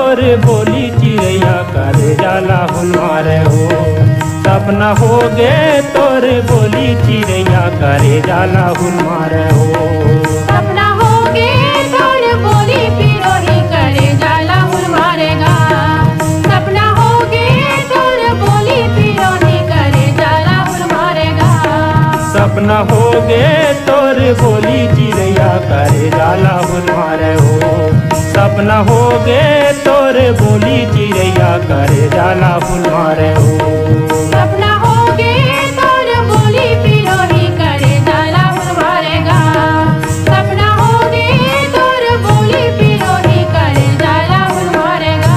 तोर बोली चिड़ैया करे जाला हमारे हो। सपना हो गे तोर बोली चिड़ैया करे जाला हमारे हो। सपना हो गे तोर बोली पिरोही करे जाला हमारे गा। सपना हो गे तोर बोली पिरोही करे जाला हमारे गा। सपना हो गे तोर बोली चिड़ैया करे जाला हमारे हो। सपना हो गे तोर बोली चिड़ैया करे जाला हमारे हो। सपना हो गे तोर बोली पिरोही करे जाला हमारे गा। सपना हो गे तोर बोली पिरोही करे जाला हमारे गा।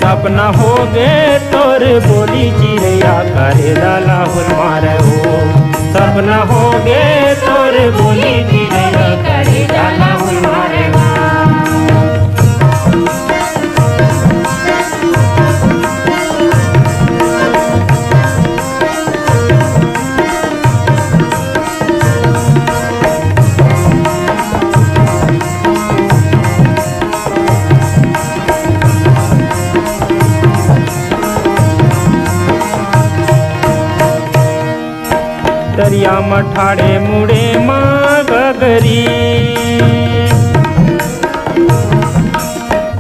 सपना हो गे तोर बोली चिड़ैया करे जाला हमारे हो। सपना हो गे तोर बोली चिड़ैया करे जाला हमारे हो। दरिया मठाड़े मुड़े माँ गगरी।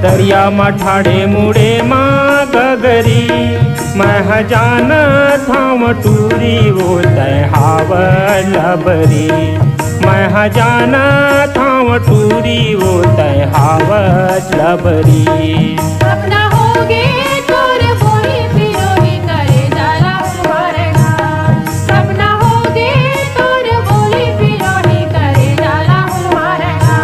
दरिया मठाड़े मुड़े माँ गगरी। मैं जाना थाम टूरी वो तय हाव लबरी। मैं जाना थाम टूरी वो तय हाव लबरी। सपना हो गे तोर बोली पिरोही करे जाला हमारे गा। सपना हो गे तोर बोली पिरोही करे जाला हमारे गा।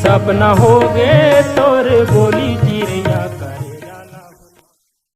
सपना हो गे तोर बोली